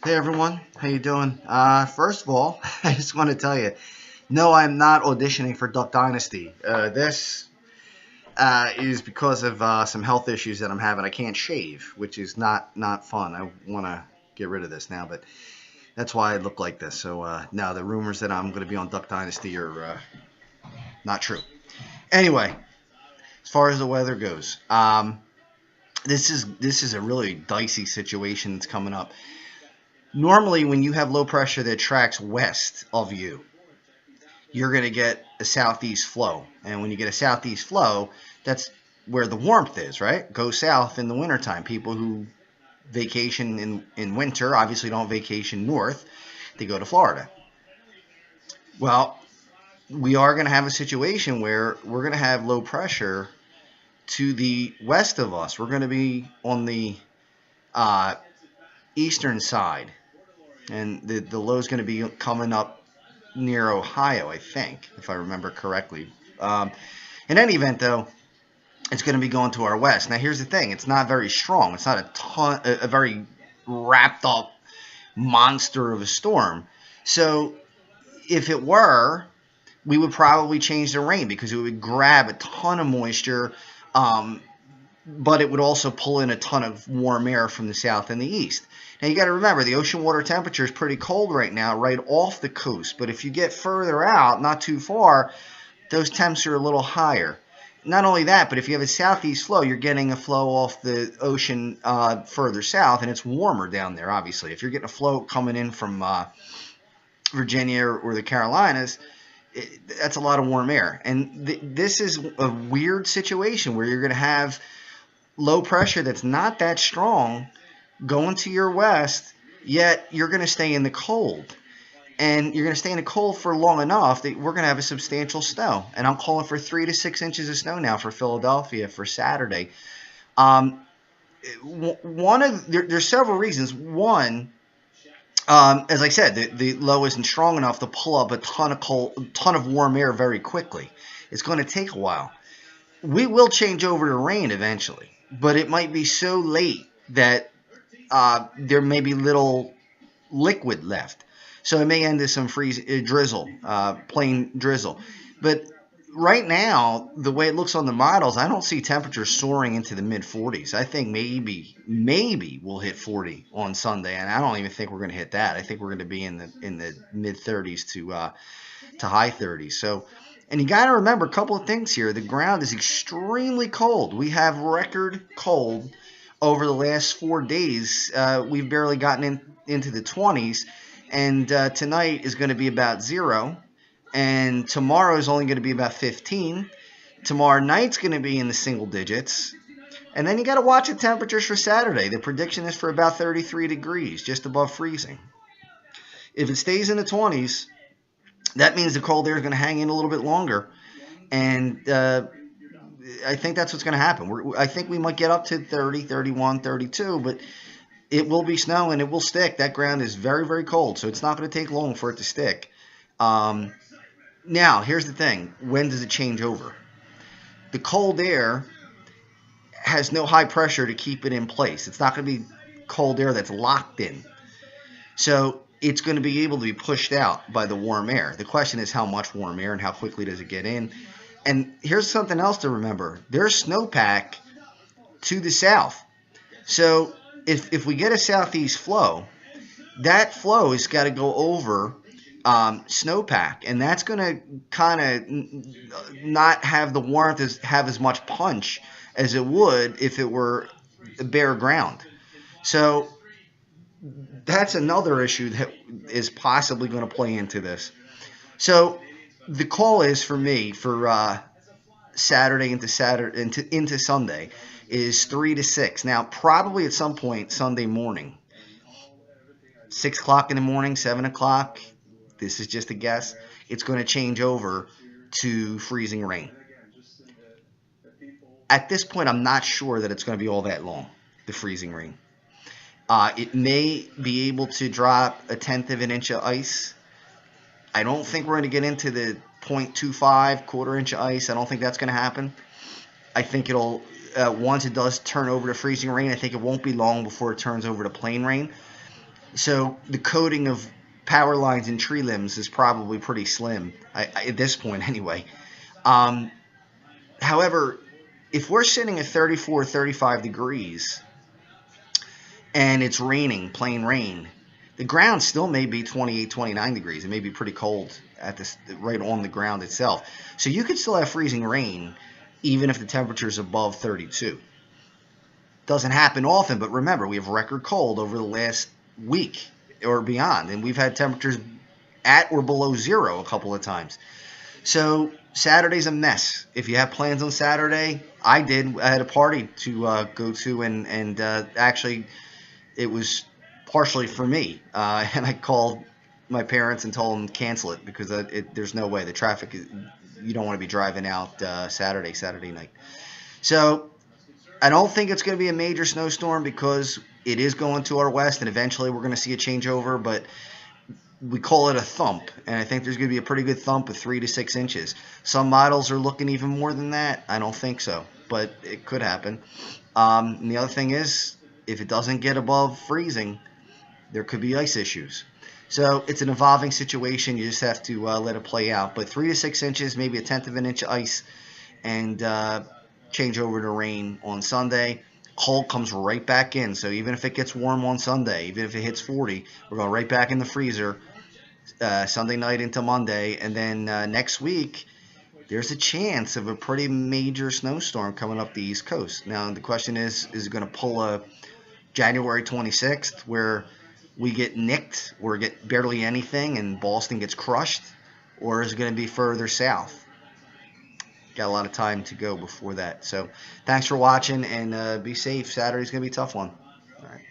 Hey everyone, how you doing? First of all, I just want to tell you, no, I'm not auditioning for Duck Dynasty. This is because of some health issues that I'm having. I can't shave, which is not fun. I want to get rid of this now, but that's why I look like this. So no, the rumors that I'm going to be on Duck Dynasty are not true. Anyway, as far as the weather goes, this is a really dicey situation that's coming up. Normally, when you have low pressure that tracks west of you, you're going to get a southeast flow. And when you get a southeast flow, that's where the warmth is, right? Go south in the wintertime. People who vacation in winter obviously don't vacation north, they go to Florida. Well, we are going to have a situation where we're going to have low pressure to the west of us. We're going to be on the uh, eastern side, and the low is going to be coming up near Ohio, I think, if I remember correctly. Um, in any event, though, it's going to be going to our west. Now, here's the thing: it's not very strong. It's not a very wrapped up monster of a storm. So, if it were, we would probably change the rain because it would grab a ton of moisture, um, but it would also pull in a ton of warm air from the south and the east. Now you got to remember the ocean water temperature is pretty cold right now, right off the coast. But if you get further out, not too far, those temps are a little higher. Not only that, but if you have a southeast flow, you're getting a flow off the ocean further south, and it's warmer down there, obviously. If you're getting a flow coming in from Virginia or the Carolinas, that's a lot of warm air. And this is a weird situation where you're going to have low pressure that's not that strong going to your west, yet you're going to stay in the cold. And you're going to stay in the cold for long enough that we're going to have a substantial snow. And I'm calling for 3 to 6 inches of snow now for Philadelphia for Saturday. Um, there's several reasons. One, as I said, the low isn't strong enough to pull up a ton of warm air very quickly. It's going to take a while. We will change over to rain eventually, but it might be so late that there may be little liquid left. So it may end in some drizzle, plain drizzle. But right now, the way it looks on the models, I don't see temperatures soaring into the mid 40s. I think maybe we'll hit 40 on Sunday, and I don't even think we're going to hit that. I think we're going to be in the mid 30s to high 30s. So, and you got to remember a couple of things here. The ground is extremely cold. We have record cold over the last 4 days. We've barely gotten into the 20s, and tonight is going to be about 0, and tomorrow is only going to be about 15. Tomorrow night's going to be in the single digits, and then you got to watch the temperatures for Saturday. The prediction is for about 33 degrees, just above freezing. If it stays in the 20s, that means the cold air is going to hang in a little bit longer, and I think that's what's going to happen. I think we might get up to 30, 31, 32, but it will be snow and it will stick. That ground is very, very cold, so it's not going to take long for it to stick. Now, here's the thing. When does it change over? The cold air has no high pressure to keep it in place. It's not going to be cold air that's locked in. So it's going to be able to be pushed out by the warm air. The question is how much warm air and how quickly does it get in. And here's something else to remember. There's snowpack to the south. So if we get a southeast flow, that flow has got to go over snowpack. And that's going to kind of not have the warmth have as much punch as it would if it were bare ground. So that's another issue that is possibly going to play into this. So the call is for me for Saturday into Sunday is 3 to 6. Now, probably at some point Sunday morning, 6 o'clock in the morning, 7 o'clock. This is just a guess. It's going to change over to freezing rain. At this point, I'm not sure that it's going to be all that long, the freezing rain. It may be able to drop a tenth of an inch of ice. I don't think we're going to get into the 0.25 quarter inch of ice. I don't think that's going to happen. I think it'll once it does turn over to freezing rain, I think it won't be long before it turns over to plain rain. So the coating of power lines and tree limbs is probably pretty slim at this point anyway. Um, However, if we're sitting at 34, 35 degrees and it's raining, plain rain, the ground still may be 28, 29 degrees. It may be pretty cold at this, right on the ground itself. So you could still have freezing rain even if the temperature is above 32. Doesn't happen often, but remember, we have record cold over the last week or beyond, and we've had temperatures at or below zero a couple of times. So Saturday's a mess. If you have plans on Saturday, I did. I had a party to go to, and actually, it was partially for me. And I called my parents and told them to cancel it because there's no way. The traffic, you don't want to be driving out Saturday night. So I don't think it's going to be a major snowstorm because it is going to our west, and eventually we're going to see a changeover, but we call it a thump, and I think there's going to be a pretty good thump of 3 to 6 inches. Some models are looking even more than that. I don't think so, but it could happen. And the other thing is, if it doesn't get above freezing, there could be ice issues. So it's an evolving situation. You just have to let it play out. But 3 to 6 inches, maybe a tenth of an inch of ice, and change over to rain on Sunday. Cold comes right back in. So even if it gets warm on Sunday, even if it hits 40, we're going right back in the freezer Sunday night into Monday. And then next week, there's a chance of a pretty major snowstorm coming up the East Coast. Now, the question is it going to pull a January 26th where we get nicked or get barely anything and Boston gets crushed? Or is it going to be further south? Got a lot of time to go before that. So thanks for watching, and be safe. Saturday's going to be a tough one. All right.